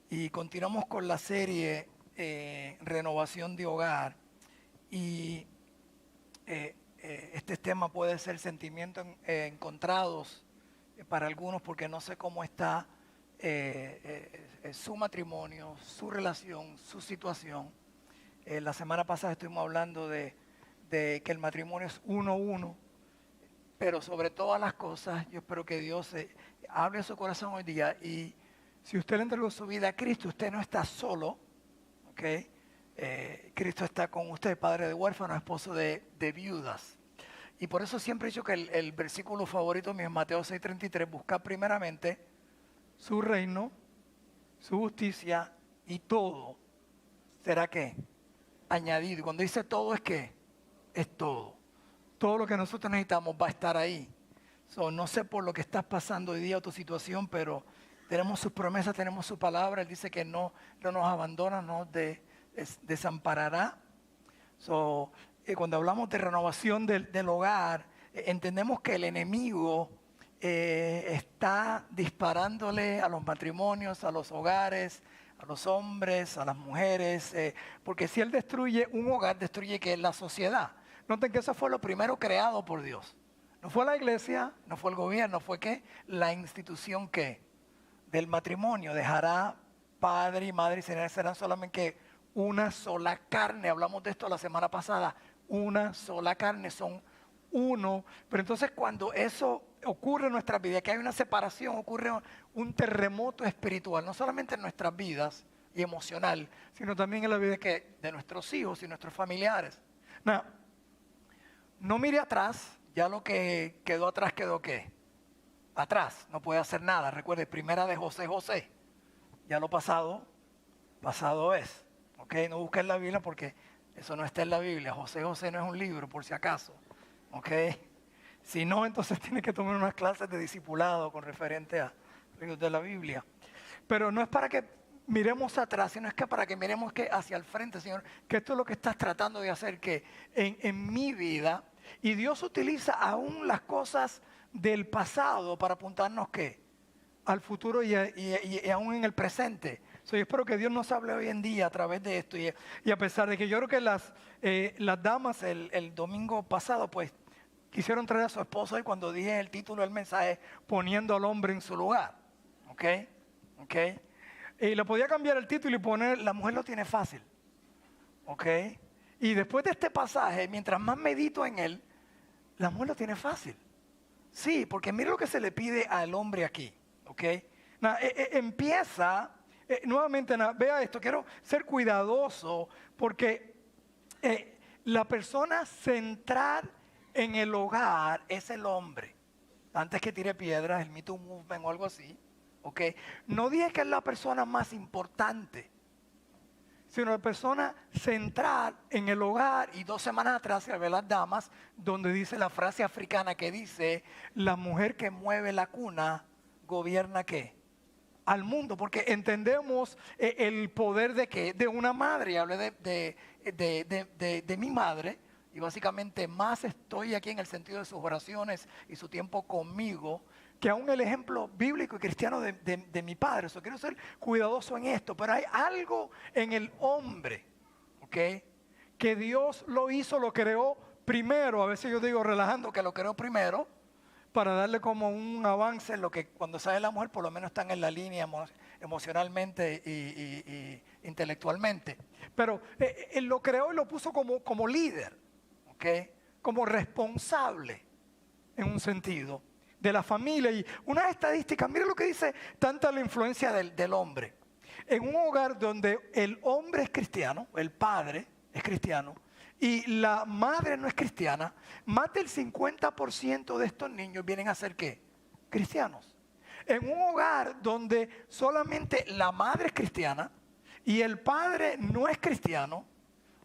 Y continuamos con la serie Renovación de Hogar. Y este tema puede ser sentimientos encontrados para algunos, porque no sé cómo está su matrimonio, su relación, su situación. La semana pasada estuvimos hablando de que el matrimonio es uno, pero sobre todas las cosas, yo espero que Dios hable su corazón hoy día. Y si usted le entregó su vida a Cristo, usted no está solo, ¿ok? Cristo está con usted, padre de huérfanos, esposo de viudas. Y por eso siempre he dicho que el versículo favorito mío es Mateo 6:33, buscar primeramente su reino, su justicia, y todo será ¿qué? Añadido. Cuando dice todo es ¿qué? Es todo. Todo lo que nosotros necesitamos va a estar ahí. No sé por lo que estás pasando hoy día o tu situación, pero tenemos sus promesas, tenemos su palabra. Él dice que no nos abandona, no nos desamparará. Cuando hablamos de renovación del hogar, entendemos que el enemigo está disparándole a los matrimonios, a los hogares, a los hombres, a las mujeres, porque si él destruye un hogar, destruye que es la sociedad. Noten que eso fue lo primero creado por Dios. No fue la iglesia, no fue el gobierno, fue ¿qué? La institución ¿qué? Del matrimonio. Dejará padre y madre y serán solamente una sola carne. Hablamos de esto la semana pasada. Una sola carne, son uno. Pero entonces cuando eso ocurre en nuestras vidas, que hay una separación, ocurre un terremoto espiritual, no solamente en nuestras vidas y emocional, sino también en la vida de nuestros hijos y nuestros familiares. No mire atrás, ya lo que quedó atrás quedó ¿qué? Atrás, no puede hacer nada. Recuerde, primera de José. Ya lo pasado es. ¿Ok? No busque en la Biblia porque eso no está en la Biblia. José no es un libro, por si acaso. ¿Ok? Si no, entonces tiene que tomar unas clases de discipulado con referente a libros de la Biblia. Pero no es para que miremos atrás, sino es que para que miremos que hacia el frente, Señor, que esto es lo que estás tratando de hacer, que en mi vida, y Dios utiliza aún las cosas del pasado para apuntarnos ¿qué? Al futuro y aún en el presente. Yo espero que Dios nos hable hoy en día a través de esto. Y a pesar de que yo creo que las damas el domingo pasado, pues, quisieron traer a su esposo, y cuando dije el título del mensaje, poniendo al hombre en su lugar. ¿Ok? Y le podía cambiar el título y poner, la mujer lo tiene fácil. ¿Ok? Y después de este pasaje, mientras más medito en él, la mujer lo tiene fácil. Sí, porque mire lo que se le pide al hombre aquí. ¿Ok? Empieza, nuevamente, vea esto, quiero ser cuidadoso porque la persona central en el hogar es el hombre. Antes que tire piedras, el Me Too Movement o algo así. ¿Ok? No dije que es la persona más importante, sino la persona central en el hogar. Y 2 semanas atrás se ve las damas, donde dice la frase africana que dice, la mujer que mueve la cuna gobierna ¿qué? Al mundo, porque entendemos el poder de ¿qué? De una madre. Y hablé de mi madre, y básicamente más estoy aquí en el sentido de sus oraciones y su tiempo conmigo, que aún el ejemplo bíblico y cristiano de mi padre. Quiero ser cuidadoso en esto, pero hay algo en el hombre, ¿ok? Que Dios lo hizo, lo creó primero. A veces yo digo relajando que lo creó primero, para darle como un avance en lo que cuando sale la mujer por lo menos están en la línea emocionalmente y intelectualmente. Pero él lo creó y lo puso como líder, ¿ok? Como responsable en un sentido de la familia. Y unas estadísticas, mire lo que dice tanta la influencia del hombre. En un hogar donde el hombre es cristiano, el padre es cristiano, y la madre no es cristiana, más del 50% de estos niños vienen a ser ¿qué? Cristianos. En un hogar donde solamente la madre es cristiana y el padre no es cristiano,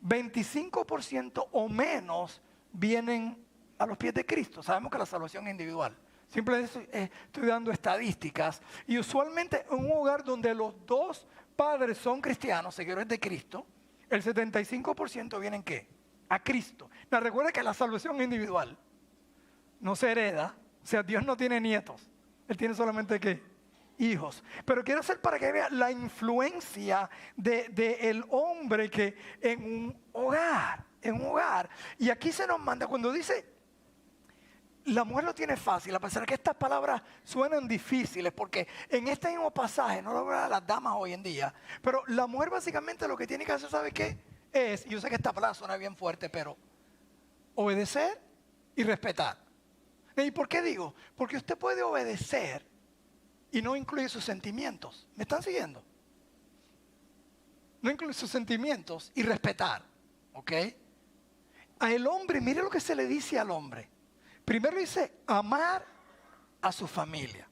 25% o menos vienen a los pies de Cristo. Sabemos que la salvación es individual. Simplemente estoy dando estadísticas. Y usualmente en un hogar donde los dos padres son cristianos, seguidores de Cristo, el 75% vienen ¿qué? A Cristo. Recuerda que la salvación es individual. No se hereda. O sea, Dios no tiene nietos. Él tiene solamente ¿qué? hijos. Pero quiero hacer para que vean la influencia del hombre que en un hogar. Y aquí se nos manda, cuando dice, la mujer lo tiene fácil, a pesar de que estas palabras suenan difíciles, porque en este mismo pasaje, no lo veo a las damas hoy en día, pero la mujer básicamente lo que tiene que hacer, ¿sabe qué? Es, y yo sé que esta palabra suena bien fuerte, pero obedecer y respetar. ¿Y por qué digo? Porque usted puede obedecer y no incluye sus sentimientos. ¿Me están siguiendo? No incluye sus sentimientos y respetar. ¿Ok? Al hombre, mire lo que se le dice al hombre. Primero dice amar a su familia.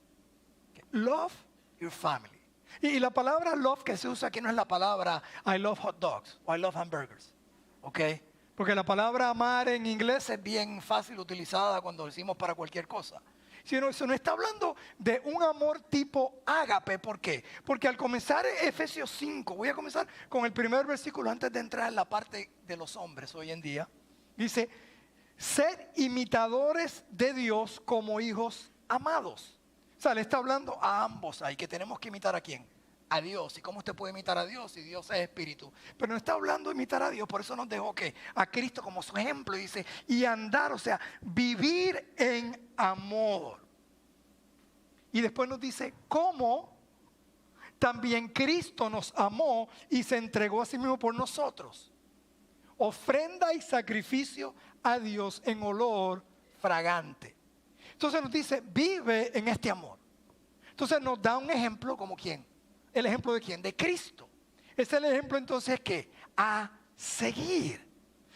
Love your family. Y la palabra love que se usa aquí no es la palabra I love hot dogs o I love hamburgers. ¿Ok? Porque la palabra amar en inglés es bien fácil utilizada cuando decimos para cualquier cosa. Sino eso no está hablando de un amor tipo ágape. ¿Por qué? Porque al comenzar Efesios 5, voy a comenzar con el primer versículo antes de entrar en la parte de los hombres hoy en día. Dice, sed imitadores de Dios como hijos amados. O sea, le está hablando a ambos ahí, que tenemos que imitar a quién. A Dios. ¿Y cómo usted puede imitar a Dios si Dios es espíritu? Pero no está hablando de imitar a Dios, por eso nos dejó que a Cristo como su ejemplo y dice, y andar, o sea, vivir en amor. Y después nos dice, ¿cómo? También Cristo nos amó y se entregó a sí mismo por nosotros. Ofrenda y sacrificio a Dios en olor fragante. Entonces nos dice, vive en este amor. Entonces nos da un ejemplo como quién. ¿El ejemplo de quién? De Cristo. Es el ejemplo entonces que a seguir.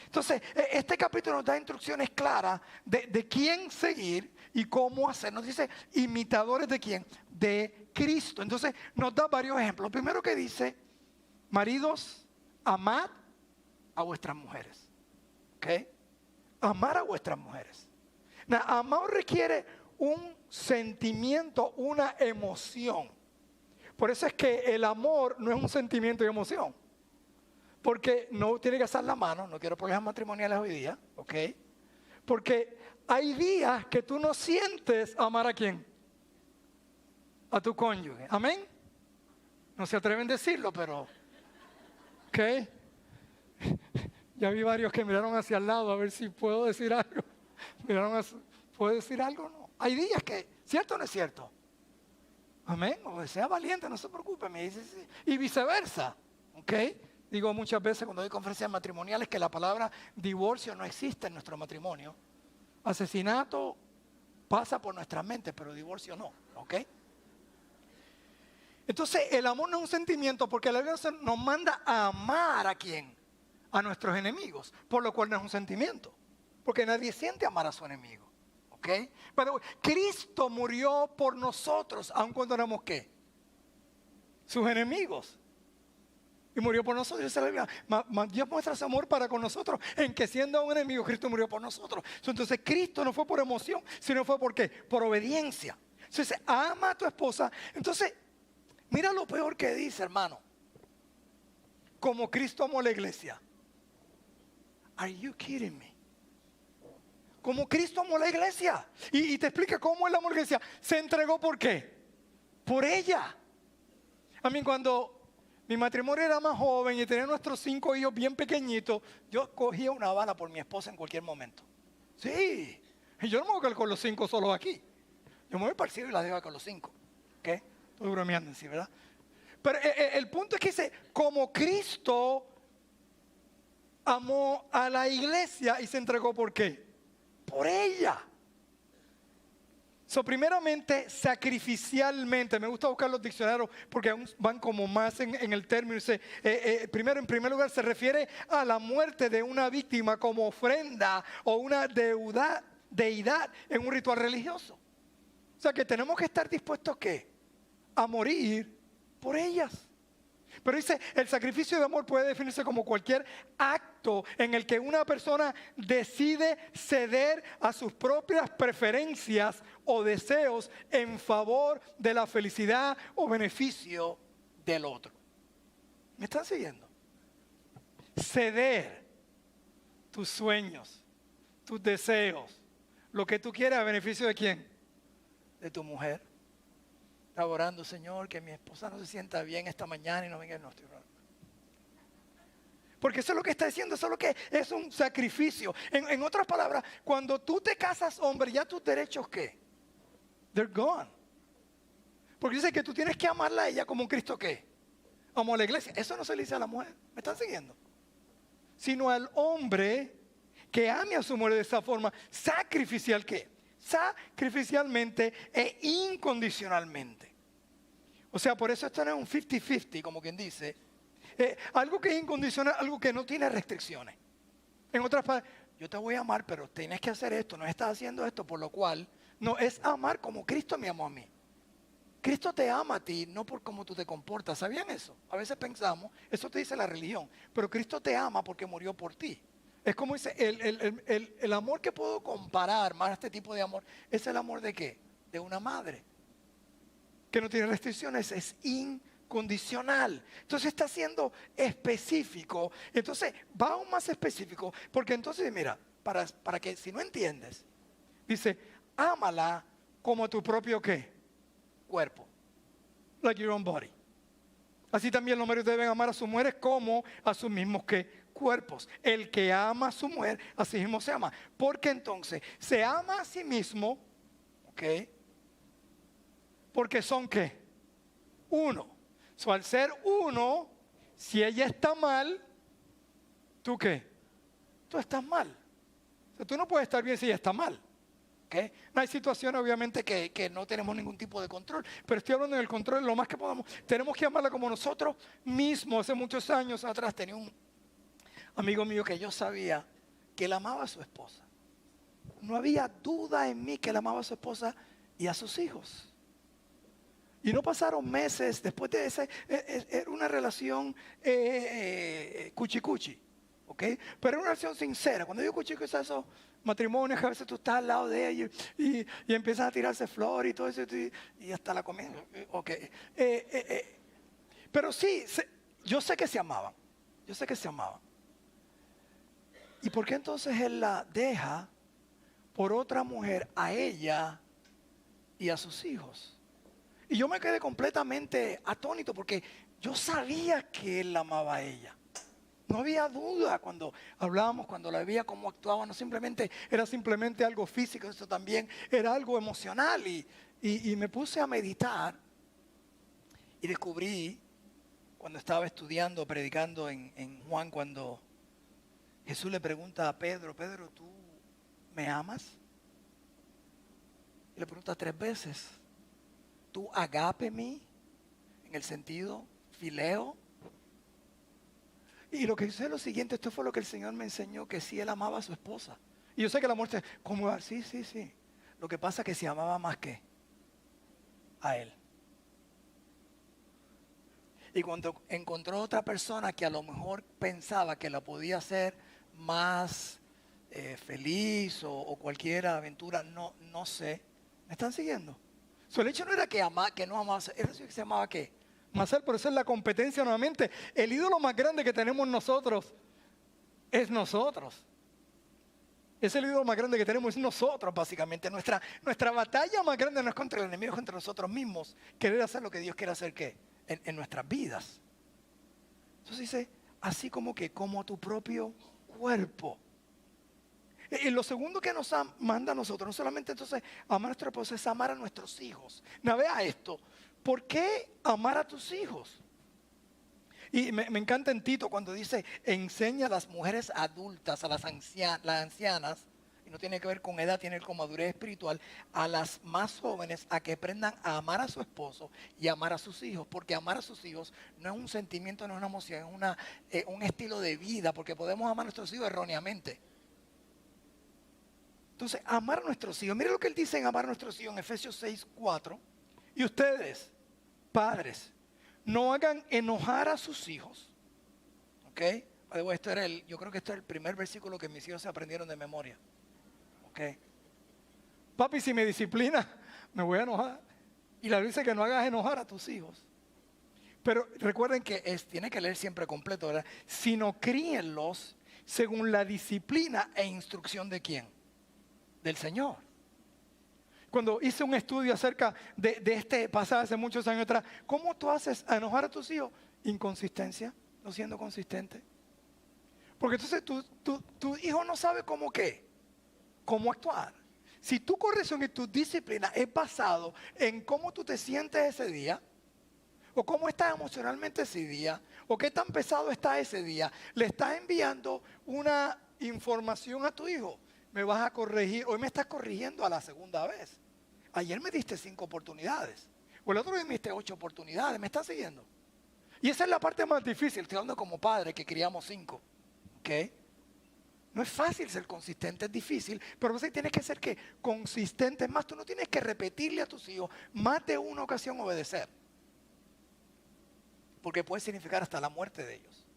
Entonces, este capítulo nos da instrucciones claras de quién seguir y cómo hacer. Nos dice, imitadores de quién? De Cristo. Entonces, nos da varios ejemplos. Lo primero que dice, maridos, amad a vuestras mujeres. ¿Ok? Amar a vuestras mujeres. Amar requiere un sentimiento, una emoción. Por eso es que el amor no es un sentimiento y emoción. Porque no tiene que estar la mano, no quiero problemas matrimoniales hoy día, ¿ok? Porque hay días que tú no sientes amar a quién. A tu cónyuge, ¿amén? No se atreven a decirlo, pero, ¿ok? Ya vi varios que miraron hacia el lado a ver si puedo decir algo. ¿Puedo decir algo? No. Hay días que, ¿cierto o no es cierto? Amén, o sea valiente, no se preocupe, me dice sí. Y viceversa, ¿ok? Digo muchas veces cuando doy conferencias matrimoniales que la palabra divorcio no existe en nuestro matrimonio. Asesinato pasa por nuestra mente, pero divorcio no, ¿ok? Entonces el amor no es un sentimiento porque la Biblia nos manda a amar a quién, a nuestros enemigos, por lo cual no es un sentimiento, porque nadie siente amar a su enemigo. ¿Okay? Pero Cristo murió por nosotros, aun cuando éramos ¿qué? Sus enemigos. Y murió por nosotros. Dios muestra su amor para con nosotros, en que siendo un enemigo, Cristo murió por nosotros. Entonces Cristo no fue por emoción, sino fue por ¿qué? Por obediencia. Entonces ama a tu esposa. Entonces, mira lo peor que dice, hermano. Como Cristo amó a la iglesia. Are you kidding me? Como Cristo amó a la iglesia. Y te explica cómo Él amó a la iglesia. Se entregó ¿por qué? Por ella. A mí cuando mi matrimonio era más joven y tenía nuestros 5 hijos bien pequeñitos, yo cogía una bala por mi esposa en cualquier momento. Sí. Y yo no me voy a quedar con los 5 solos aquí. Yo me voy para el cielo y la dejo con los 5. ¿Qué? Estoy bromeando en sí, ¿verdad? Pero el punto es que dice, como Cristo amó a la iglesia y se entregó ¿por qué? Por ella. Primeramente, sacrificialmente. Me gusta buscar los diccionarios porque aún van como más en el término. Primero, en primer lugar, se refiere a la muerte de una víctima como ofrenda o una deidad en un ritual religioso. O sea que tenemos que estar dispuestos ¿qué? A morir por ellas. Pero dice, el sacrificio de amor puede definirse como cualquier acto en el que una persona decide ceder a sus propias preferencias o deseos en favor de la felicidad o beneficio del otro. ¿Me están siguiendo? Ceder tus sueños, tus deseos, lo que tú quieras a beneficio de quién? De tu mujer, Estaba orando, Señor, que mi esposa no se sienta bien esta mañana y no venga. No estoy orando. Porque eso es lo que está diciendo, eso es lo que es un sacrificio. En otras palabras, cuando tú te casas hombre, ya tus derechos, ¿qué? They're gone. Porque dice que tú tienes que amarla a ella como Cristo, ¿qué? Amó a la iglesia. Eso no se le dice a la mujer. ¿Me están siguiendo? Sino al hombre que ame a su mujer de esa forma, sacrificial, ¿qué? Sacrificialmente e incondicionalmente. O sea, por eso esto no es un 50-50, como quien dice. Algo que es incondicional, algo que no tiene restricciones. En otras palabras, yo te voy a amar, pero tienes que hacer esto, no estás haciendo esto, por lo cual no es amar como Cristo me amó a mí. Cristo te ama a ti, no por cómo tú te comportas. ¿Sabían eso? A veces pensamos, eso te dice la religión, pero Cristo te ama porque murió por ti. Es como dice, el amor que puedo comparar más a este tipo de amor, es el amor de ¿qué? De una madre. Que no tiene restricciones, es incondicional. Entonces está siendo específico. Entonces va aún más específico, porque entonces mira, para que si no entiendes, dice, ámala como tu propio ¿qué? Cuerpo. Like your own body. Así también los maridos deben amar a sus mujeres como a sus mismos ¿qué? Cuerpos. El que ama a su mujer, a sí mismo se ama. Porque entonces se ama a sí mismo, ¿ok? Porque son ¿qué? Uno. So, al ser uno, si ella está mal, ¿tú qué? Tú estás mal. O sea, tú no puedes estar bien si ella está mal. ¿Okay? No hay situaciones obviamente que no tenemos ningún tipo de control, pero estoy hablando del control lo más que podamos. Tenemos que amarla como nosotros mismos. Hace muchos años atrás tenía un amigo mío que yo sabía que él amaba a su esposa. No había duda en mí que él amaba a su esposa y a sus hijos. Y no pasaron meses después de ese, era una relación cuchi-cuchi, ¿ok? Pero era una relación sincera. Cuando digo cuchi-cuchi, es esos matrimonios que a veces tú estás al lado de ellos y empiezan a tirarse flores y todo eso y hasta la comida, ¿ok? Pero sí, yo sé que se amaban, yo sé que se amaban. ¿Y por qué entonces él la deja por otra mujer a ella y a sus hijos? Y yo me quedé completamente atónito porque yo sabía que él la amaba a ella. No había duda cuando hablábamos, cuando la veía, cómo actuaba. No simplemente, era simplemente algo físico, eso también era algo emocional. Y me puse a meditar y descubrí, cuando estaba estudiando, predicando en Juan, cuando Jesús le pregunta a Pedro, Pedro, ¿tú me amas? Y le pregunta 3 veces. ¿Tú agape mí? En el sentido fileo. Y lo que hice es lo siguiente, esto fue lo que el Señor me enseñó, que sí él amaba a su esposa. Y yo sé que la muerte, ¿cómo? Sí, sí, sí. Lo que pasa es que se amaba más que a él. Y cuando encontró otra persona que a lo mejor pensaba que la podía hacer más feliz o cualquier aventura, no sé. ¿Me están siguiendo? El hecho no era que no amaba, era que se llamaba ¿qué? Más él, por eso es la competencia nuevamente. El ídolo más grande que tenemos nosotros es nosotros. Es el ídolo más grande que tenemos, es nosotros básicamente. Nuestra batalla más grande no es contra el enemigo, es contra nosotros mismos. Querer hacer lo que Dios quiere hacer ¿qué? En nuestras vidas. Entonces dice, así como que como a tu propio cuerpo. Y lo segundo que nos manda a nosotros, no solamente entonces amar a nuestro esposo, es amar a nuestros hijos. No, vea esto, ¿por qué amar a tus hijos? Y me encanta en Tito cuando dice, enseña a las mujeres adultas, a las ancianas, y no tiene que ver con edad, tiene que ver con madurez espiritual, a las más jóvenes a que aprendan a amar a su esposo y amar a sus hijos, porque amar a sus hijos no es un sentimiento, no es una emoción, es un estilo de vida, porque podemos amar a nuestros hijos erróneamente. Entonces, amar a nuestros hijos. Mire lo que él dice en amar a nuestros hijos en Efesios 6:4. Y ustedes, padres, no hagan enojar a sus hijos. ¿Ok? Yo creo que este es el primer versículo que mis hijos se aprendieron de memoria. ¿Ok? Papi, si me disciplina, me voy a enojar. Y la Biblia dice que no hagas enojar a tus hijos. Pero recuerden que tiene que leer siempre completo, ¿verdad? Sino críenlos según la disciplina e instrucción de ¿quién? Del Señor. Cuando hice un estudio acerca de este pasado hace muchos años atrás, ¿cómo tú haces a enojar a tus hijos? Inconsistencia, no siendo consistente. Porque entonces tu hijo no sabe cómo actuar. Si tu corrección y tu disciplina es basado en cómo tú te sientes ese día, o cómo estás emocionalmente ese día, o qué tan pesado está ese día, le estás enviando una información a tu hijo. Me vas a corregir, hoy me estás corrigiendo a la segunda vez. Ayer me diste 5 oportunidades, o el otro día me diste 8 oportunidades, ¿me estás siguiendo? Y esa es la parte más difícil, estoy hablando como padre que criamos 5, ¿ok? No es fácil ser consistente, es difícil, pero você tienes que ser ¿qué? Consistente. Es más, tú no tienes que repetirle a tus hijos más de una ocasión obedecer. Porque puede significar hasta la muerte de ellos.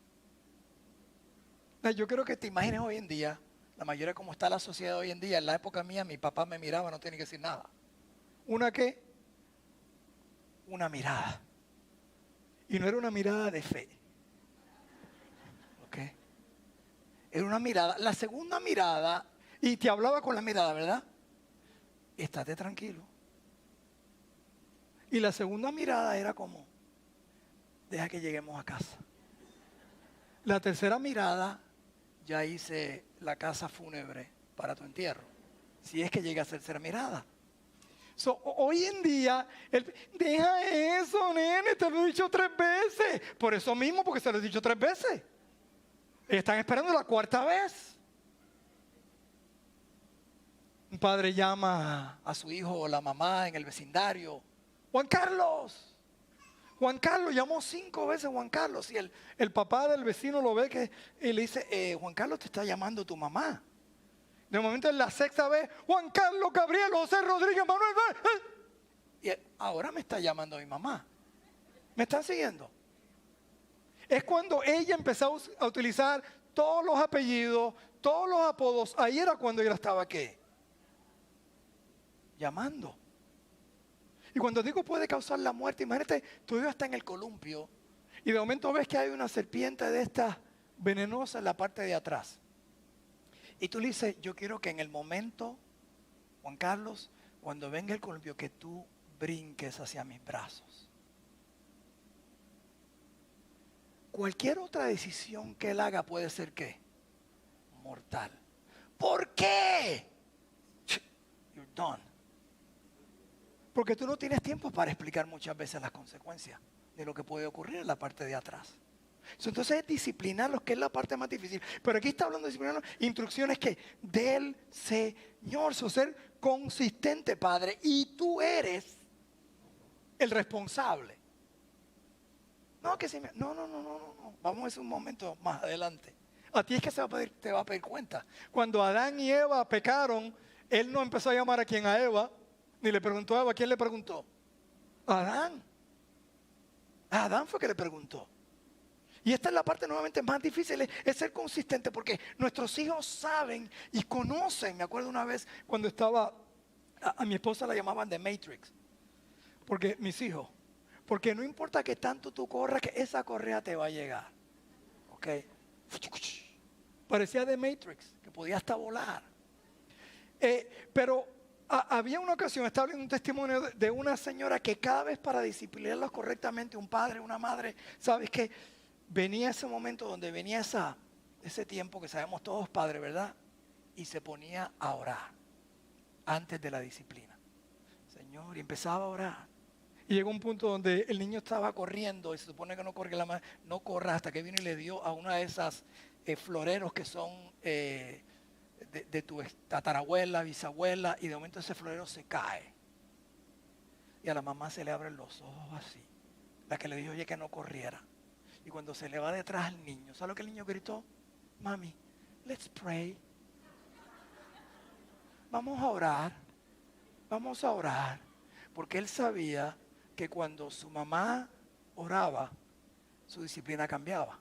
Yo creo que te imagines hoy en día, la mayoría como está la sociedad hoy en día, en la época mía mi papá me miraba, no tiene que decir nada. ¿Una qué? Una mirada. Y no era una mirada de fe. ¿Ok? Era una mirada, la segunda mirada, y te hablaba con la mirada, ¿verdad? Estate tranquilo. Y la segunda mirada era como, deja que lleguemos a casa. La tercera mirada, ya hice la casa fúnebre para tu entierro. Si es que llega a ser tercera mirada. Hoy en día, deja eso, nene, te lo he dicho 3 veces. Por eso mismo, porque se lo he dicho 3 veces. Están esperando la 4ª vez. Un padre llama a su hijo o la mamá en el vecindario. Juan Carlos. Juan Carlos, llamó 5 veces Juan Carlos. Y el papá del vecino lo ve y le dice, Juan Carlos, te está llamando tu mamá. De momento en la 6ª vez, Juan Carlos, Gabriel, José Rodríguez, Manuel. Y ahora me está llamando mi mamá. ¿Me están siguiendo? Es cuando ella empezó a utilizar todos los apellidos, todos los apodos. Ahí era cuando ella estaba ¿qué? Llamando. Y cuando digo puede causar la muerte, imagínate, tu hijo está en el columpio y de momento ves que hay una serpiente de estas venenosa en la parte de atrás. Y tú le dices, yo quiero que en el momento, Juan Carlos, cuando venga el columpio, que tú brinques hacia mis brazos. Cualquier otra decisión que él haga puede ser ¿qué? Mortal. ¿Por qué? You're done. Porque tú no tienes tiempo para explicar muchas veces las consecuencias de lo que puede ocurrir en la parte de atrás. Entonces es disciplinarlos, que es la parte más difícil. Pero aquí está hablando de disciplinarlos, instrucciones que del Señor, ser consistente, Padre, y tú eres el responsable. No, que si me, no. Vamos a hacer un momento más adelante. A ti es que te va a pedir cuenta. Cuando Adán y Eva pecaron, él no empezó a llamar a quién, a Eva, ni le preguntó a Eva. ¿Quién le preguntó? A Adán. A Adán fue que le preguntó. Y esta es la parte nuevamente más difícil, es ser consistente, porque nuestros hijos saben y conocen. Me acuerdo una vez cuando estaba, a mi esposa la llamaban The Matrix, porque mis hijos, porque no importa que tanto tú corras, que esa correa te va a llegar. ¿Ok? Parecía The Matrix, que podía hasta volar. Pero había una ocasión, estaba viendo un testimonio de una señora que cada vez para disciplinarlos correctamente, un padre, una madre, ¿sabes qué? Venía ese momento donde venía ese tiempo que sabemos todos padres, ¿verdad? Y se ponía a orar antes de la disciplina. Señor, y empezaba a orar. Y llegó un punto donde el niño estaba corriendo y se supone que no corre la madre, no corra, hasta que vino y le dio a una de esas floreros que son de tu tatarabuela, bisabuela, y de momento ese florero se cae. Y a la mamá se le abren los ojos así. La que le dijo, oye, que no corriera. Y cuando se le va detrás al niño, ¿sabe lo que el niño gritó? Mami, let's pray. Vamos a orar. Porque él sabía que cuando su mamá oraba, su disciplina cambiaba.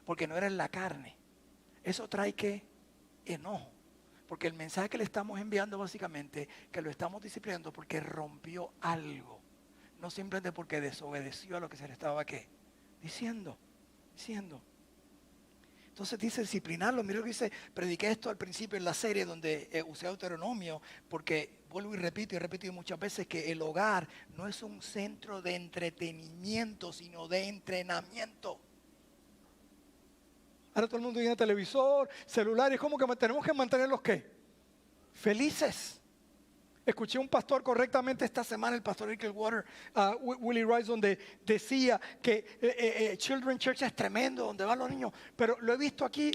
Porque no era en la carne. Eso trae ¿qué? Enojo. Porque el mensaje que le estamos enviando básicamente, que lo estamos disciplinando porque rompió algo. No simplemente porque desobedeció a lo que se le estaba ¿qué? Diciendo. Entonces Entonces dice disciplinarlo. Mira lo que dice, prediqué esto al principio en la serie donde usé Deuteronomio, porque vuelvo y repito, y he repetido muchas veces que el hogar no es un centro de entretenimiento, sino de entrenamiento. Ahora todo el mundo tiene televisor, celular, y es como que tenemos que mantenerlos ¿qué? Felices. Escuché un pastor correctamente esta semana, el pastor Ricklewater, Willie Rice, donde decía que Children's Church es tremendo, donde van los niños, pero lo he visto aquí,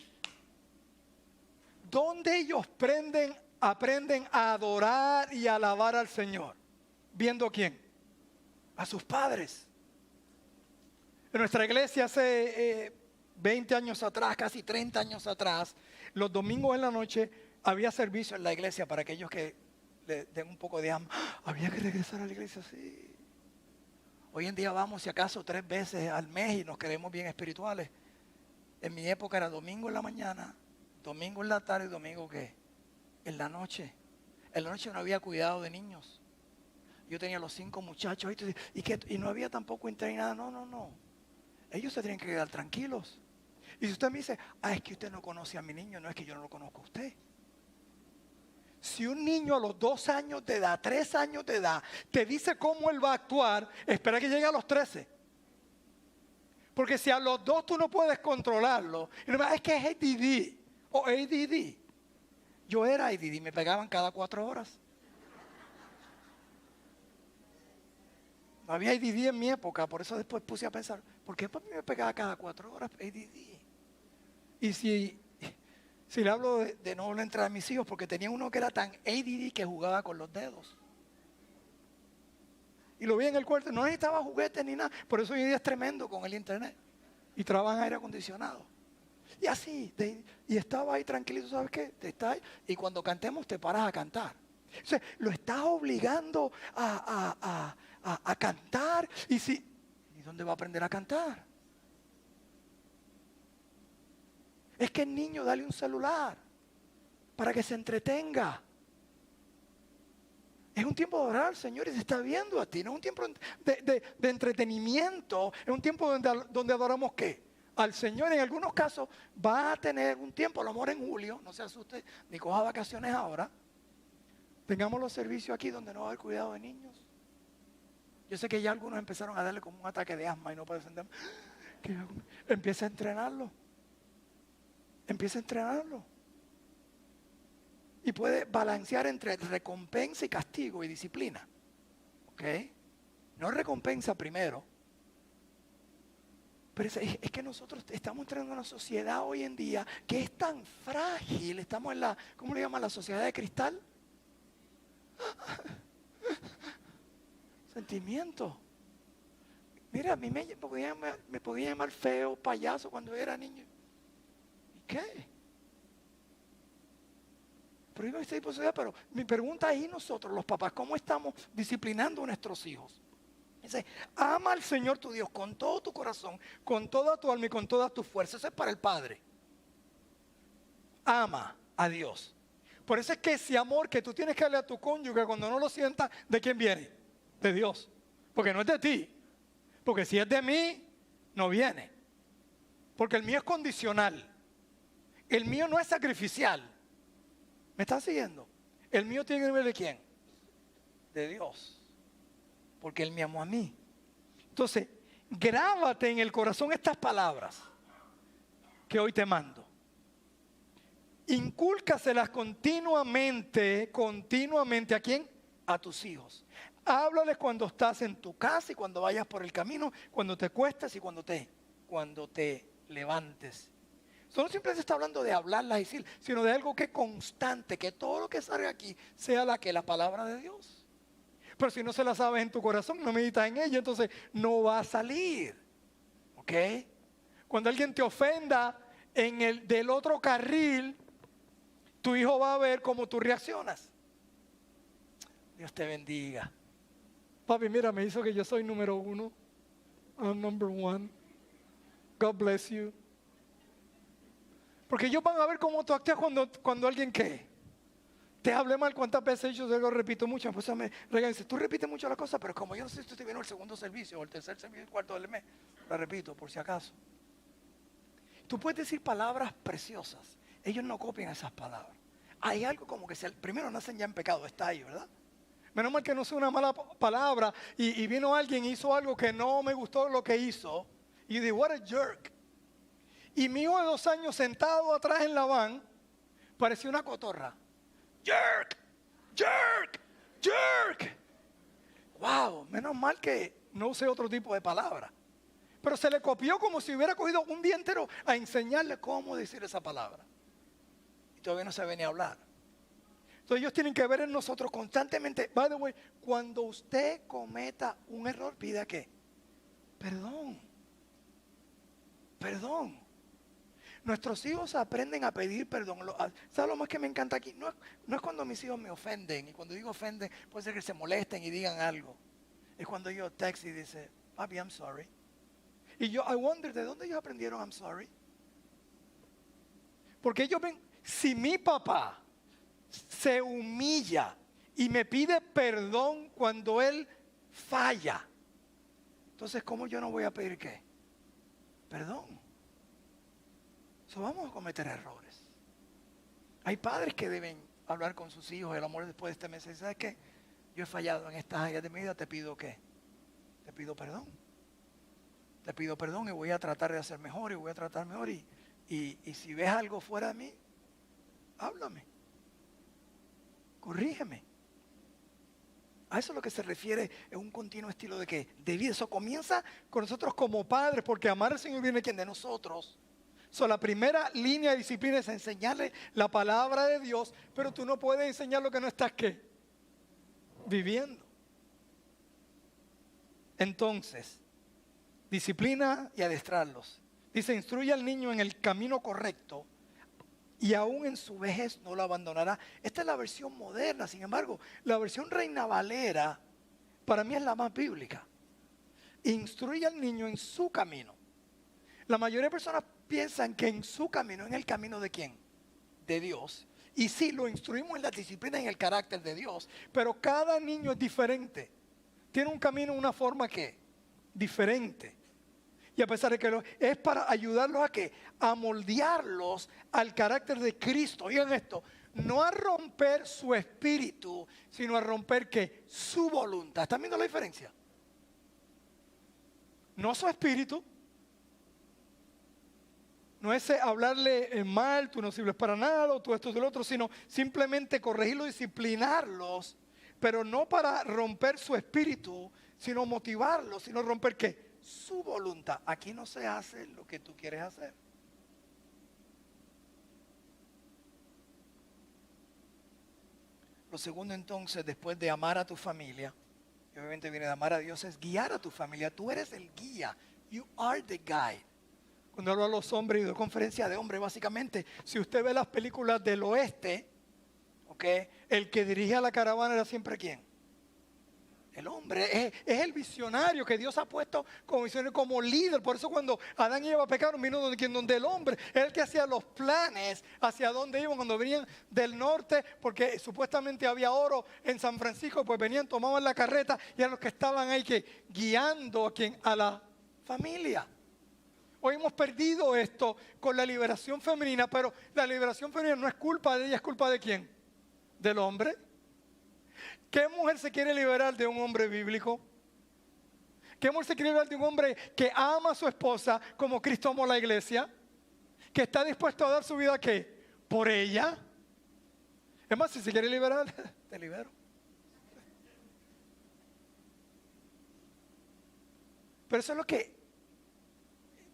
donde ellos aprenden a adorar y a alabar al Señor. ¿Viendo a quién? A sus padres. En nuestra iglesia hace 20 años atrás, casi 30 años atrás, los domingos en la noche había servicio en la iglesia para aquellos que le den un poco de hambre. Había que regresar a la iglesia, sí. Hoy en día vamos si acaso 3 veces al mes y nos creemos bien espirituales. En mi época era domingo en la mañana, domingo en la tarde y domingo ¿qué? En la noche. En la noche no había cuidado de niños. Yo tenía los 5 muchachos y no había tampoco internet nada. No. Ellos se tenían que quedar tranquilos. Y si usted me dice, es que usted no conoce a mi niño, no es que yo no lo conozco a usted. Si un niño a los 2 años de edad, 3 años de edad, te dice cómo él va a actuar, espera que llegue a los 13. Porque si a los 2 tú no puedes controlarlo, es que es ADD o ADD. Yo era ADD, me pegaban cada 4 horas. No había ADD en mi época, por eso después puse a pensar, ¿por qué para mí me pegaba cada 4 horas ADD? Y si le hablo de no entrar a mis hijos, porque tenía uno que era tan ADD que jugaba con los dedos. Y lo vi en el cuarto, no necesitaba juguetes ni nada. Por eso hoy en día es tremendo con el internet. Y trabaja en aire acondicionado. Y así, y estaba ahí tranquilito, ¿sabes qué? Y cuando cantemos te paras a cantar. O sea, lo estás obligando a cantar. ¿Y dónde va a aprender a cantar? Es que el niño, dale un celular para que se entretenga. Es un tiempo de orar, Señor, y se está viendo a ti. No es un tiempo de entretenimiento. Es un tiempo donde adoramos ¿qué? Al Señor. En algunos casos va a tener un tiempo, a lo mejor en julio, no se asuste, ni coja vacaciones ahora. Tengamos los servicios aquí donde no va a haber cuidado de niños. Yo sé que ya algunos empezaron a darle como un ataque de asma y no pueden entender. Empieza a entrenarlo. Empieza a entrenarlo. Y puede balancear entre recompensa y castigo y disciplina. ¿Ok? No recompensa primero. Pero es que nosotros estamos entrando en una sociedad hoy en día que es tan frágil. Estamos en la, ¿cómo le llaman? La sociedad de cristal. Sentimiento. Mira, a mí me podía llamar feo, payaso cuando yo era niño. ¿Qué? Pero mi pregunta es, ¿y nosotros los papás cómo estamos disciplinando a nuestros hijos? Dice, ama al Señor tu Dios con todo tu corazón, con toda tu alma y con todas tus fuerzas. Eso es para el Padre. Ama a Dios. Por eso es que ese amor que tú tienes que darle a tu cónyuge cuando no lo sientas, ¿de quién viene? De Dios. Porque no es de ti. Porque si es de mí, no viene. Porque el mío es condicional. El mío no es sacrificial. ¿Me estás siguiendo? El mío tiene que ver de quién? De Dios. Porque Él me amó a mí. Entonces, grábate en el corazón estas palabras que hoy te mando. Incúlcaselas continuamente. ¿A quién? A tus hijos. Háblales cuando estás en tu casa y cuando vayas por el camino, cuando te cuestes y cuando te levantes. No siempre se está hablando de hablarlas y decir, sino de algo que es constante, que todo lo que salga aquí sea la palabra de Dios. Pero si no se la sabes en tu corazón, no meditas en ella, entonces no va a salir. ¿Ok? Cuando alguien te ofenda del otro carril, tu hijo va a ver cómo tú reaccionas. Dios te bendiga. Papi, mira, me hizo que yo soy número 1. I'm number 1. God bless you. Porque ellos van a ver cómo tú actúas cuando alguien ¿qué? Te hable mal. ¿Cuántas veces yo se lo repito mucho? Pues me regalan y dice, tú repites mucho las cosas, pero como yo no sé si tú te vienes el segundo servicio o el tercer servicio, el cuarto del mes, la repito por si acaso. Tú puedes decir palabras preciosas. Ellos no copian esas palabras. Hay algo como que primero nacen ya en pecado, está ahí, ¿verdad? Menos mal que no sea una mala palabra y vino alguien y hizo algo que no me gustó lo que hizo. Y yo digo, what a jerk. Y mi hijo de 2 años sentado atrás en la van, parecía una cotorra. Jerk, jerk, jerk. Wow, menos mal que no usé otro tipo de palabra. Pero se le copió como si hubiera cogido un día entero a enseñarle cómo decir esa palabra. Y todavía no se venía a hablar. Entonces ellos tienen que ver en nosotros constantemente. By the way, cuando usted cometa un error, pida ¿qué? Perdón. Perdón. Nuestros hijos aprenden a pedir perdón. ¿Sabes lo más que me encanta aquí? No es cuando mis hijos me ofenden. Y cuando digo ofenden, puede ser que se molesten y digan algo. Es cuando yo texto y dice, papi, I'm sorry. Y yo, I wonder, ¿de dónde ellos aprendieron I'm sorry? Porque ellos ven, si mi papá se humilla y me pide perdón cuando él falla, entonces, ¿cómo yo no voy a pedir qué? Perdón. Vamos a cometer errores. Hay padres que deben hablar con sus hijos. El amor después de este mes. ¿Sabes qué? Yo he fallado en estas áreas de mi vida. ¿Te pido qué? Te pido perdón. Te pido perdón y voy a tratar de hacer mejor y voy a tratar mejor. Y si ves algo fuera de mí, háblame. Corrígeme. A eso es lo que se refiere en un continuo estilo de que de vida. Eso comienza con nosotros como padres, porque amar al Señor viene quien de nosotros. La primera línea de disciplina es enseñarle la palabra de Dios, pero tú no puedes enseñar lo que no estás ¿qué? Viviendo. Entonces, disciplina y adestrarlos. Dice, instruye al niño en el camino correcto y aún en su vejez no lo abandonará. Esta es la versión moderna, sin embargo, la versión Reina Valera para mí es la más bíblica. Instruye al niño en su camino. La mayoría de personas piensan que en su camino, en el camino de ¿quién? De Dios. Y sí, lo instruimos en la disciplina y en el carácter de Dios, pero cada niño es diferente. Tiene un camino, una forma que diferente. Y a pesar de que es para ayudarlos a ¿qué? A moldearlos al carácter de Cristo. Oigan esto, no a romper su espíritu, sino a romper ¿qué? Su voluntad. ¿Están viendo la diferencia? No su espíritu. No es hablarle mal, tú no sirves para nada, o tú esto y lo otro, sino simplemente corregirlos, disciplinarlos, pero no para romper su espíritu, sino motivarlos, sino romper ¿qué? Su voluntad. Aquí no se hace lo que tú quieres hacer. Lo segundo entonces, después de amar a tu familia, y obviamente viene de amar a Dios, es guiar a tu familia. Tú eres el guía. You are the guide. Cuando hablo a los hombres y de conferencia de hombres, básicamente, si usted ve las películas del oeste, ¿okay? El que dirige a la caravana era siempre ¿quién? El hombre. Es el visionario que Dios ha puesto como visionario, como líder. Por eso cuando Adán y Eva pecaron, vino donde el hombre era el que hacía los planes hacia dónde iban. Cuando venían del norte, porque supuestamente había oro en San Francisco, pues venían, tomaban la carreta y eran los que estaban ahí guiando a la familia. Hoy hemos perdido esto con la liberación femenina, pero la liberación femenina no es culpa de ella, es culpa de ¿quién? Del hombre. ¿Qué mujer se quiere liberar de un hombre bíblico? ¿Qué mujer se quiere liberar de un hombre que ama a su esposa como Cristo amó a la iglesia? ¿Que está dispuesto a dar su vida ¿qué? Por ella. Es más, si se quiere liberar, te libero. Pero eso es lo que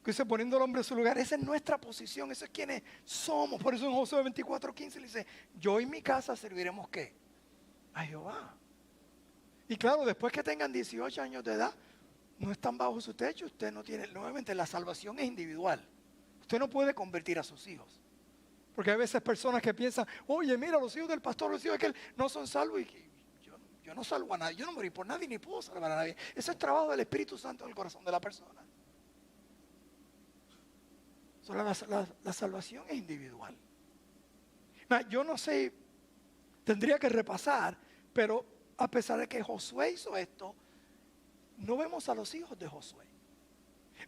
dice, poniendo al hombre en su lugar. Esa es nuestra posición, eso es quienes somos. Por eso en Josué 24:15 le dice, yo y mi casa serviremos ¿qué? A Jehová. Y claro, después que tengan 18 años de edad, no están bajo su techo, usted no tiene, nuevamente la salvación es individual. Usted no puede convertir a sus hijos. Porque hay veces personas que piensan, oye, mira, los hijos del pastor, los hijos de aquel, no son salvos. Y yo no salvo a nadie, yo no morí por nadie ni puedo salvar a nadie. Eso es trabajo del Espíritu Santo en el corazón de la persona. La salvación es individual. Yo no sé, tendría que repasar, pero a pesar de que Josué hizo esto, no vemos a los hijos de Josué.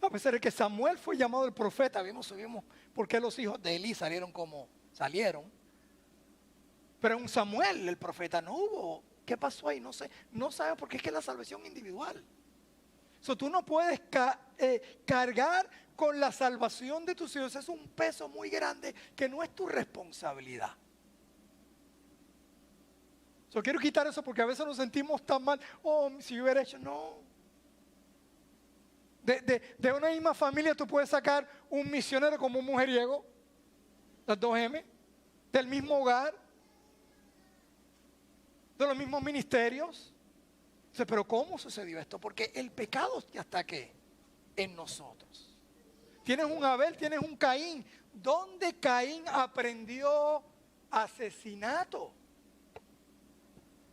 A pesar de que Samuel fue llamado el profeta, vimos por qué los hijos de Elí salieron como salieron. Pero un Samuel, el profeta, no hubo. ¿Qué pasó ahí? No sé. No sabemos porque es que es la salvación individual. Tú no puedes cargar con la salvación de tus hijos. Es un peso muy grande que no es tu responsabilidad. Quiero quitar eso porque a veces nos sentimos tan mal. Oh, si yo hubiera hecho, no. De una misma familia tú puedes sacar un misionero como un mujeriego, las 2M, del mismo hogar, de los mismos ministerios. Pero ¿cómo sucedió esto? Porque el pecado ya está ¿qué? En nosotros. Tienes un Abel, tienes un Caín. ¿Dónde Caín aprendió asesinato?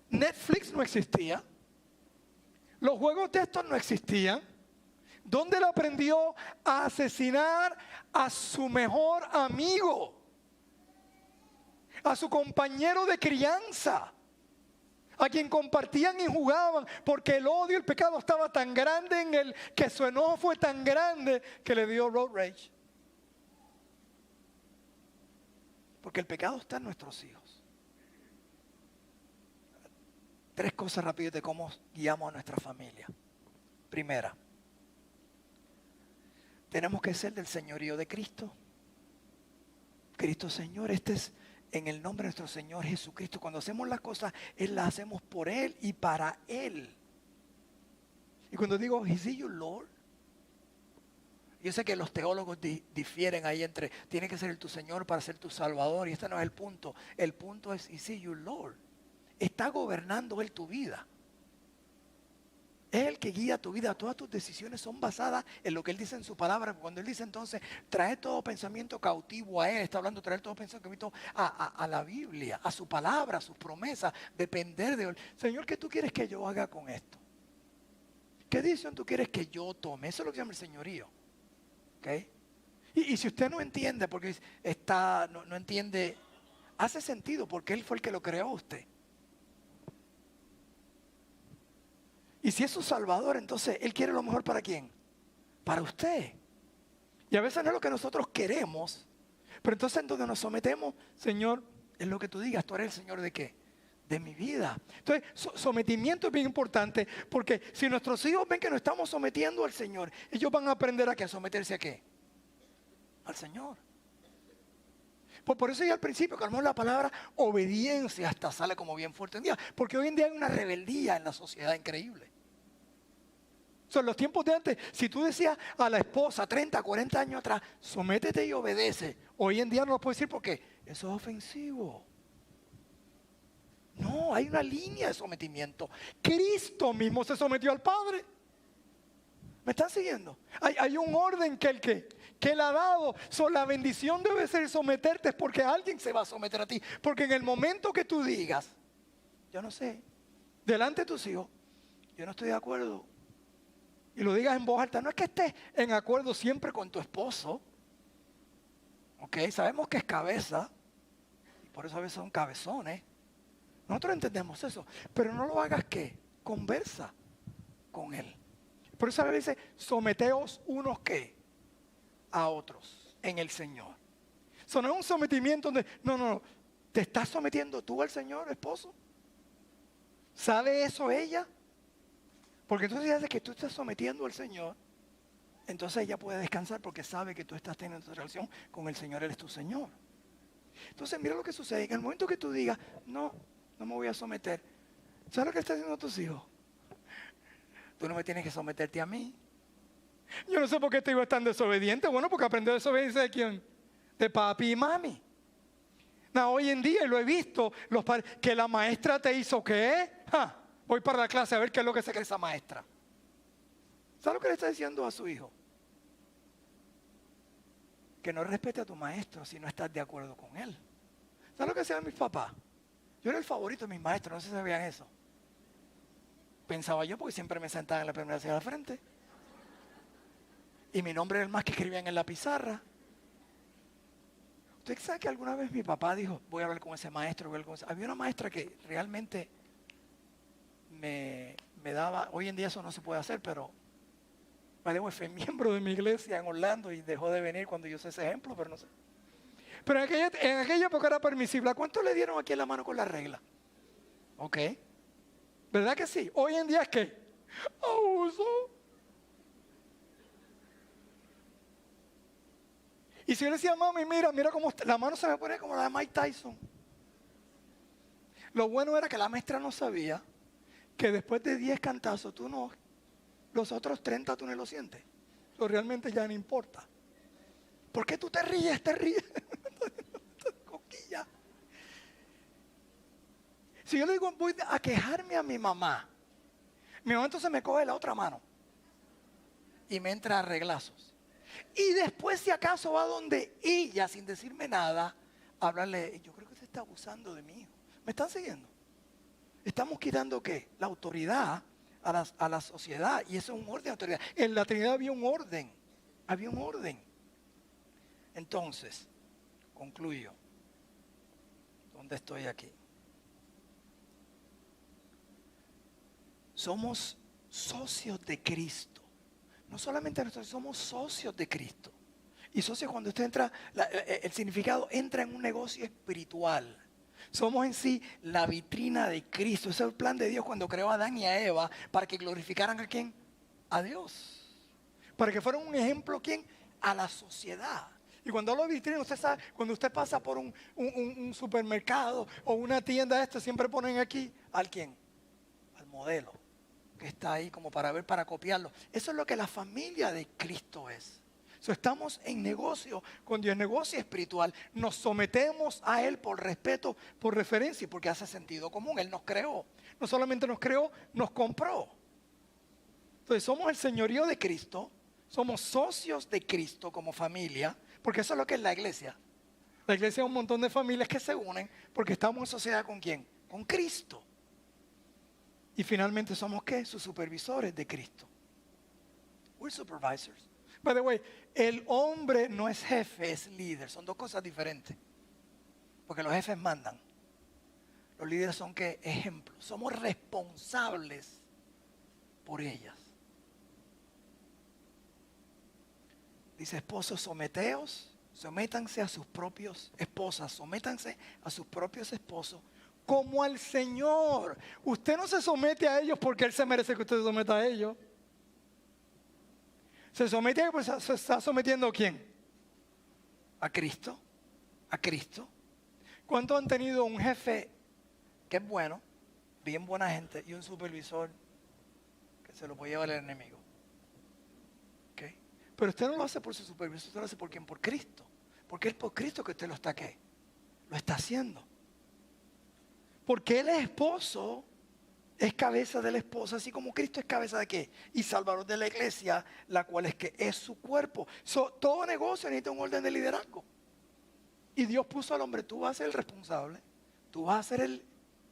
Netflix no existía. Los juegos de estos no existían. ¿Dónde él aprendió a asesinar a su mejor amigo? A su compañero de crianza. A quien compartían y jugaban, porque el odio, el pecado estaba tan grande en él, que su enojo fue tan grande que le dio road rage. Porque el pecado está en nuestros hijos. 3 cosas rápidas de cómo guiamos a nuestra familia. Primera, tenemos que ser del señorío de Cristo. Cristo Señor, este es en el nombre de nuestro Señor Jesucristo. Cuando hacemos las cosas, las hacemos por Él y para Él. Y cuando digo, is he your Lord? Yo sé que los teólogos difieren ahí entre, tiene que ser tu Señor para ser tu Salvador, y este no es el punto. El punto es, is he your Lord? Está gobernando Él tu vida. Es el que guía tu vida. Todas tus decisiones son basadas en lo que Él dice en su palabra. Cuando Él dice entonces, trae todo pensamiento cautivo a Él, está hablando de traer todo pensamiento a la Biblia, a su palabra, a sus promesas, depender de Él. Señor, ¿qué tú quieres que yo haga con esto? ¿Qué decisión tú quieres que yo tome? Eso es lo que se llama el señorío. ¿Okay? Y si usted no entiende, porque no entiende, hace sentido porque Él fue el que lo creó a usted. Y si es su Salvador, entonces Él quiere lo mejor ¿para quién? Para usted. Y a veces no es lo que nosotros queremos, pero entonces en donde nos sometemos, Señor, es lo que tú digas, tú eres el Señor ¿de qué? De mi vida. Entonces, sometimiento es bien importante, porque si nuestros hijos ven que nos estamos sometiendo al Señor, ellos van a aprender a qué, a someterse a qué? Al Señor. Por eso ya al principio, que a lo mejor la palabra obediencia hasta sale como bien fuerte en día, porque hoy en día hay una rebeldía en la sociedad increíble. En los tiempos de antes, si tú decías a la esposa 30, 40 años atrás, sométete y obedece, hoy en día no lo puedes decir porque eso es ofensivo. No, hay una línea de sometimiento. Cristo mismo se sometió al Padre. ¿Me están siguiendo? Hay un orden que Él ha dado. La bendición debe ser someterte, es porque alguien se va a someter a ti. Porque en el momento que tú digas, yo no sé, delante de tus hijos, yo no estoy de acuerdo, y lo digas en voz alta, no es que estés en acuerdo siempre con tu esposo, ok, sabemos que es cabeza, y por eso a veces son cabezones, nosotros entendemos eso, pero no lo hagas ¿qué? Conversa con él. Por eso la Biblia dice, someteos unos ¿qué? A otros en el Señor. Eso no es un sometimiento donde, no, ¿te estás sometiendo tú al Señor, esposo? ¿Sabe eso ella? Porque entonces ya que tú estás sometiendo al Señor, entonces ella puede descansar porque sabe que tú estás teniendo esa relación con el Señor, Él es tu Señor. Entonces mira lo que sucede, en el momento que tú digas, no me voy a someter, ¿sabes lo que están haciendo tus hijos? Tú no me tienes que someterte a mí. Yo no sé por qué este hijo es tan desobediente. Bueno, porque aprendió desobediencia de quién? De papi y mami. No, hoy en día, y lo he visto, los padres, que la maestra te hizo ¿qué? Voy para la clase a ver qué es lo que se cree esa maestra. ¿Sabes lo que le está diciendo a su hijo? Que no respete a tu maestro si no estás de acuerdo con él. ¿Sabes lo que hacían mis papás? Yo era el favorito de mis maestros, no sé si sabían eso. Pensaba yo porque siempre me sentaba en la primera silla de frente. Y mi nombre era el más que escribían en la pizarra. ¿Usted sabe que alguna vez mi papá dijo, voy a hablar con ese maestro? Había una maestra que realmente me daba, hoy en día eso no se puede hacer, pero Fue miembro de mi iglesia en Orlando y dejó de venir cuando yo usé ese ejemplo, pero no sé. Pero en aquella época era permisible. ¿A cuánto le dieron aquí en la mano con la regla? Ok. ¿Verdad que sí? Hoy en día es que abuso. Y si yo le decía, mami, mira cómo la mano se me pone como la de Mike Tyson. Lo bueno era que la maestra no sabía que después de 10 cantazos tú no, los otros 30 tú no lo sientes. Eso realmente ya no importa. ¿Por qué tú te ríes? Te ríes. Coquilla. Si yo le digo, voy a quejarme a mi mamá entonces me coge la otra mano y me entra a reglazos. Y después, si acaso, va donde ella, sin decirme nada, a hablarle, yo creo que usted está abusando de mi hijo. ¿Me están siguiendo? Estamos quitando, ¿qué? La autoridad a la sociedad. Y eso es un orden de autoridad. En la Trinidad había un orden. Había un orden. Entonces, concluyo. ¿Dónde estoy aquí? Somos socios de Cristo. No solamente nosotros, somos socios de Cristo. Y socios, cuando usted entra, el significado entra en un negocio espiritual. Somos en sí la vitrina de Cristo. Ese es el plan de Dios cuando creó a Adán y a Eva para que glorificaran a ¿quién? A Dios. Para que fueran un ejemplo, ¿quién? A la sociedad. Y cuando hablo de vitrina, usted sabe, cuando usted pasa por un supermercado o una tienda siempre ponen aquí, ¿al quién? Al modelo, que está ahí como para ver, para copiarlo. Eso es lo que la familia de Cristo es. Estamos en negocio con Dios, negocio espiritual. Nos sometemos a Él por respeto, por referencia y porque hace sentido común. Él nos creó. No solamente nos creó, nos compró. Entonces somos el señorío de Cristo, somos socios de Cristo como familia, porque eso es lo que es la iglesia. La iglesia es un montón de familias que se unen porque estamos en sociedad ¿con quién? Con Cristo. Y finalmente somos ¿qué? Sus supervisores de Cristo. We're supervisors. By the way, el hombre no es jefe, es líder. Son dos cosas diferentes. Porque los jefes mandan. Los líderes son ¿qué? Ejemplos. Somos responsables por ellas. Dice, esposos, sométanse a sus propios esposas, sométanse a sus propios esposos como al Señor. Usted no se somete a ellos porque Él se merece que usted se someta a ellos. Se somete a ellos, pues se está sometiendo ¿a quién? A Cristo. A Cristo. ¿Cuántos han tenido un jefe que es bueno, bien buena gente, y un supervisor que se lo puede llevar el enemigo? ¿Okay? Pero usted no lo hace por su supervisor, usted lo hace por quién, por Cristo. Porque es por Cristo que usted lo está ¿qué? Lo está haciendo. Porque Él es esposo, es cabeza de la esposa, así como Cristo es cabeza de ¿qué? Y salvador de la iglesia, la cual es su cuerpo. Todo negocio necesita un orden de liderazgo. Y Dios puso al hombre, tú vas a ser el responsable, tú vas a ser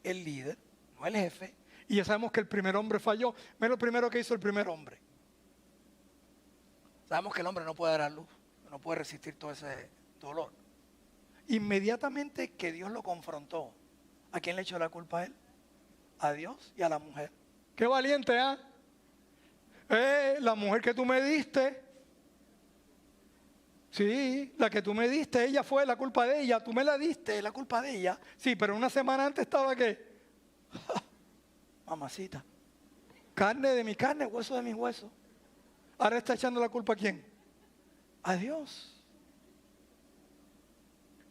el líder, no el jefe. Y ya sabemos que el primer hombre falló. Mira lo primero que hizo el primer hombre. Sabemos que el hombre no puede dar luz, no puede resistir todo ese dolor. Inmediatamente que Dios lo confrontó, ¿a quién le echó la culpa a él? A Dios y a la mujer. Qué valiente, ¿ah? La mujer que tú me diste. Sí, la que tú me diste, ella fue la culpa de ella. Tú me la diste, la culpa de ella. Sí, pero una semana antes estaba que, mamacita, carne de mi carne, hueso de mis huesos. Ahora está echando la culpa ¿a quién? A Dios.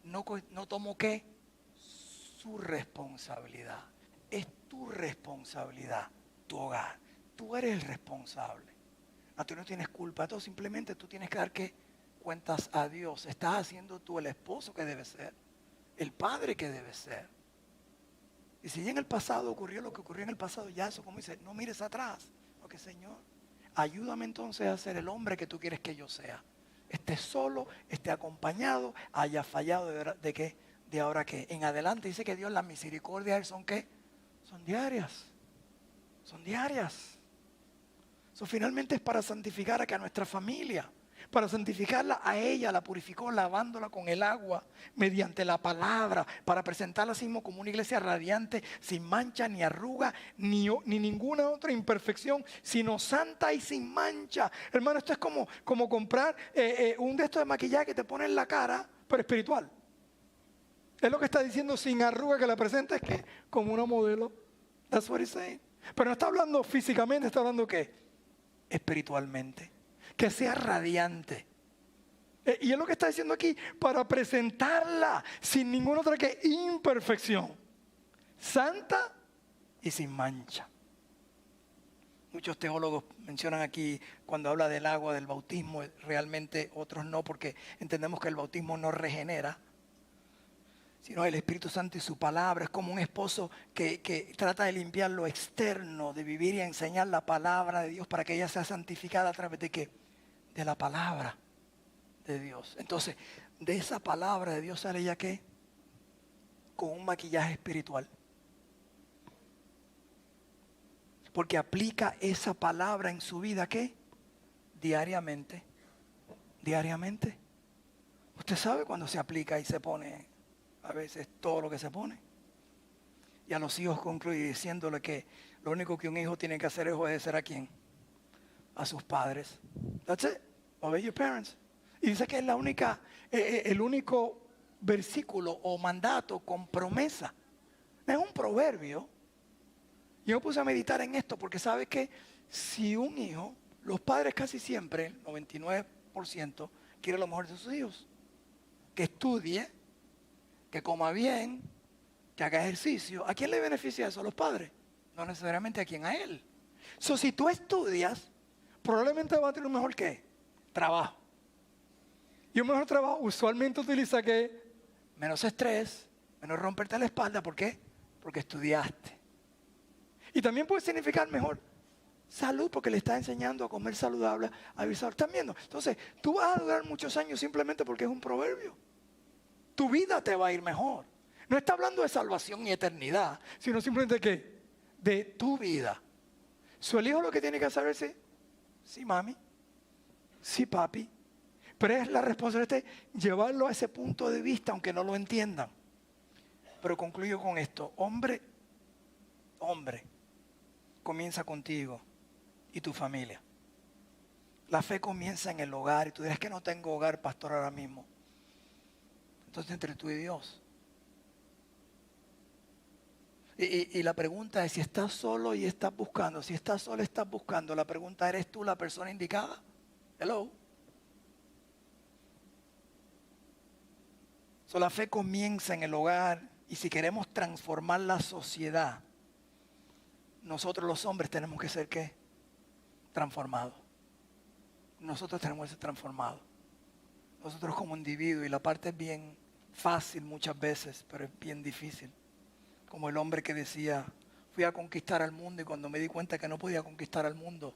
No tomó ¿qué? Su responsabilidad. Es tu responsabilidad, tu hogar. Tú eres el responsable. Tú no tienes culpa, tú simplemente tú tienes que dar ¿qué? Cuentas a Dios. Estás haciendo tú el esposo que debe ser, el padre que debe ser. Y si ya en el pasado ocurrió lo que ocurrió en el pasado, ya eso como dice, no mires atrás. Porque Señor, ayúdame entonces a ser el hombre que tú quieres que yo sea. Esté solo, esté acompañado, haya fallado de qué, de ahora que en adelante. Dice que Dios, las misericordias son ¿qué? Son diarias. Son diarias. Eso finalmente es para santificar a nuestra familia. para santificarla a ella, la purificó lavándola con el agua mediante la palabra, para presentarla así mismo como una iglesia radiante, sin mancha ni arruga, ni ninguna otra imperfección, sino santa y sin mancha. Hermano, esto es como comprar un de estos de maquillaje que te pone en la cara, pero espiritual. Es lo que está diciendo, sin arruga, que la presentes que como una modelo. That's what he's saying. Pero no está hablando físicamente, está hablando ¿qué? Espiritualmente. Que sea radiante. Y es lo que está diciendo aquí, para presentarla sin ninguna otra que imperfección, santa y sin mancha. Muchos teólogos mencionan aquí, cuando habla del agua del bautismo, realmente otros no, porque entendemos que el bautismo no regenera, sino el Espíritu Santo y su palabra. Es como un esposo que trata de limpiar lo externo, de vivir y enseñar la palabra de Dios para que ella sea santificada a través de ¿qué? De la palabra de Dios. Entonces, de esa palabra de Dios sale ya ¿qué? Con un maquillaje espiritual. Porque aplica esa palabra en su vida ¿qué? Diariamente. Diariamente. Usted sabe cuando se aplica y se pone a veces todo lo que se pone. Y a los hijos concluye diciéndole que lo único que un hijo tiene que hacer es obedecer ¿a quién? A sus padres. That's it. Obey your parents. Y dice que es el único versículo o mandato con promesa. Es un proverbio. Yo me puse a meditar en esto porque sabe que si un hijo, los padres casi siempre, el 99%, quieren lo mejor de sus hijos. Que estudie, que coma bien, que haga ejercicio. ¿A quién le beneficia eso? A los padres. No necesariamente a quién, a él. Si tú estudias, probablemente vas a tener un mejor ¿qué? Trabajo. Y un mejor trabajo usualmente utiliza ¿qué? Menos estrés, menos romperte la espalda. ¿Por qué? Porque estudiaste. Y también puede significar mejor salud, porque le estás enseñando a comer saludable, a vivir saludable. ¿Están viendo? Entonces, tú vas a durar muchos años simplemente porque es un proverbio. Tu vida te va a ir mejor. No está hablando de salvación y eternidad, sino simplemente ¿qué? De tu vida. El hijo lo que tiene que saber es sí, mami, sí, papi. Pero es la responsabilidad de llevarlo a ese punto de vista, aunque no lo entiendan. Pero concluyo con esto. Hombre, comienza contigo y tu familia. La fe comienza en el hogar. Y tú dirás que no tengo hogar, pastor, ahora mismo. Entonces, entre tú y Dios. Y la pregunta es, si estás solo y estás buscando, si estás solo y estás buscando, la pregunta, ¿eres tú la persona indicada? Hello. La fe comienza en el hogar, y si queremos transformar la sociedad, nosotros los hombres tenemos que ser ¿qué? Transformados. Nosotros tenemos que ser transformados. Nosotros como individuos, y la parte es bien fácil muchas veces, pero es bien difícil. Como el hombre que decía, fui a conquistar al mundo y cuando me di cuenta que no podía conquistar al mundo,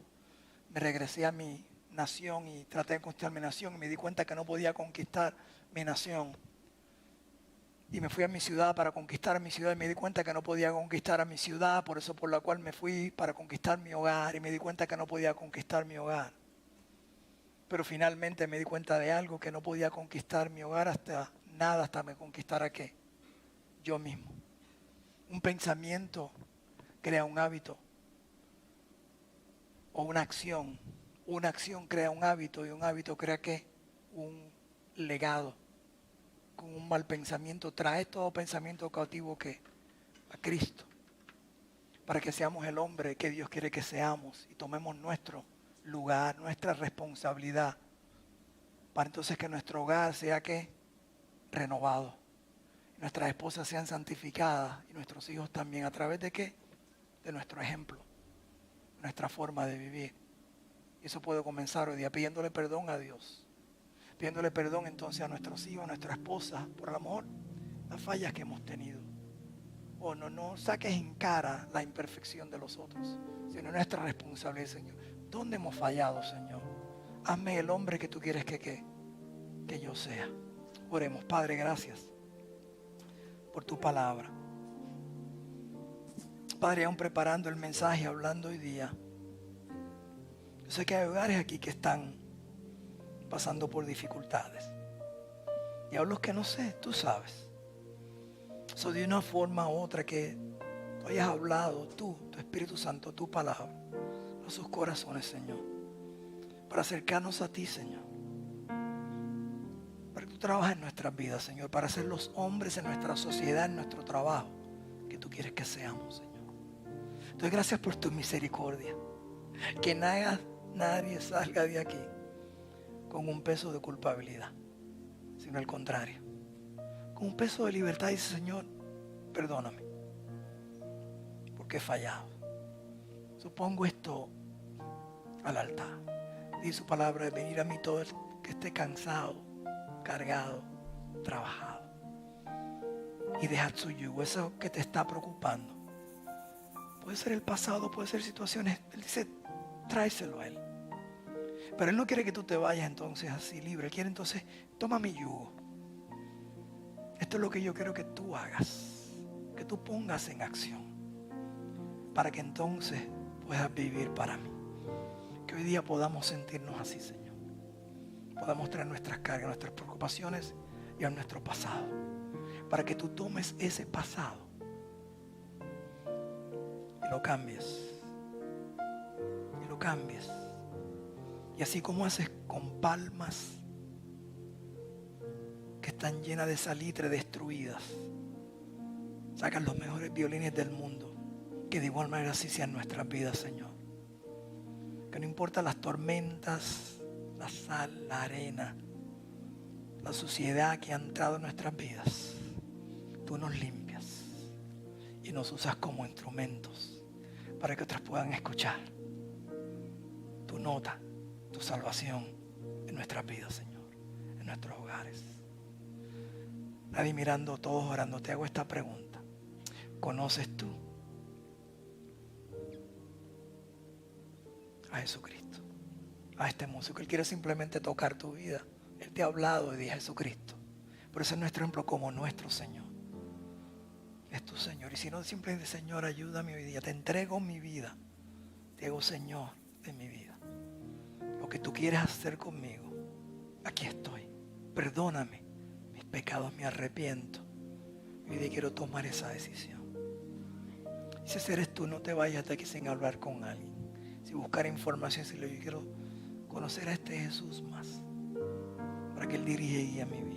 me regresé a mi nación y traté de conquistar mi nación y me di cuenta que no podía conquistar mi nación. Y me fui a mi ciudad para conquistar mi ciudad y me di cuenta que no podía conquistar a mi ciudad, por eso por la cual me fui para conquistar mi hogar y me di cuenta que no podía conquistar mi hogar. Pero finalmente me di cuenta de algo, que no podía conquistar mi hogar hasta me conquistara ¿qué? Yo mismo. Un pensamiento crea un hábito o una acción. Una acción crea un hábito y un hábito crea ¿qué? Un legado. Con un mal pensamiento trae todo pensamiento cautivo ¿qué? A Cristo. Para que seamos el hombre que Dios quiere que seamos y tomemos nuestro lugar, nuestra responsabilidad, para entonces que nuestro hogar sea ¿qué? Renovado, nuestras esposas sean santificadas y nuestros hijos también, a través de ¿qué? De nuestro ejemplo, nuestra forma de vivir. Y eso puede comenzar hoy día pidiéndole perdón a Dios, pidiéndole perdón entonces a nuestros hijos, a nuestra esposa, por el amor, las fallas que hemos tenido. O no saques en cara la imperfección de los otros, sino nuestra responsabilidad, Señor. ¿Dónde hemos fallado, Señor? Hazme el hombre que tú quieres que yo sea. Oremos. Padre, gracias por tu palabra. Padre, aún preparando el mensaje, hablando hoy día, yo sé que hay hogares aquí que están pasando por dificultades. Y a los que no sé, tú sabes. So, de una forma u otra que tú hayas hablado, tú, tu Espíritu Santo, tu palabra, a sus corazones, Señor, para acercarnos a ti, Señor. Para que tú trabajes en nuestras vidas, Señor, para ser los hombres en nuestra sociedad, en nuestro trabajo, que tú quieres que seamos, Señor. Entonces, gracias por tu misericordia. Que nadie salga de aquí con un peso de culpabilidad, sino al contrario, con un peso de libertad. Y dice, Señor, perdóname, porque he fallado. Supongo esto al altar. Dice su palabra, de venir a mí todo el que esté cansado, cargado, trabajado. Y dejar su yugo, eso que te está preocupando. Puede ser el pasado, puede ser situaciones. Él dice, tráeselo a Él. Pero Él no quiere que tú te vayas entonces así libre. Él quiere entonces, toma mi yugo. Esto es lo que yo quiero que tú hagas, que tú pongas en acción, para que entonces puedas vivir para mí. Que hoy día podamos sentirnos así, Señor. Podamos traer nuestras cargas, nuestras preocupaciones y a nuestro pasado, para que tú tomes ese pasado y lo cambies. Y lo cambies. Y así como haces con palmas que están llenas de salitre destruidas, sacas los mejores violines del mundo, que de igual manera así sean nuestras vidas, Señor. Que no importa las tormentas, la sal, la arena, la suciedad que ha entrado en nuestras vidas, tú nos limpias y nos usas como instrumentos para que otras puedan escuchar tu nota, tu salvación en nuestras vidas, Señor, en nuestros hogares. Nadie mirando, todos orando. Te hago esta pregunta: ¿conoces tú a Jesucristo? A este músico. Él quiere simplemente tocar tu vida. Él te ha hablado de Jesucristo. Por eso es nuestro ejemplo como nuestro Señor. Es tu Señor. Y si no, simplemente, Señor, ayúdame hoy día. Te entrego mi vida. Te hago Señor de mi vida. Lo que tú quieres hacer conmigo, aquí estoy. Perdóname mis pecados, me arrepiento. Hoy día quiero tomar esa decisión. Y si eres tú, no te vayas de aquí sin hablar con alguien. Si buscar información, si yo quiero conocer a este Jesús más, para que Él dirija y guíe mi vida.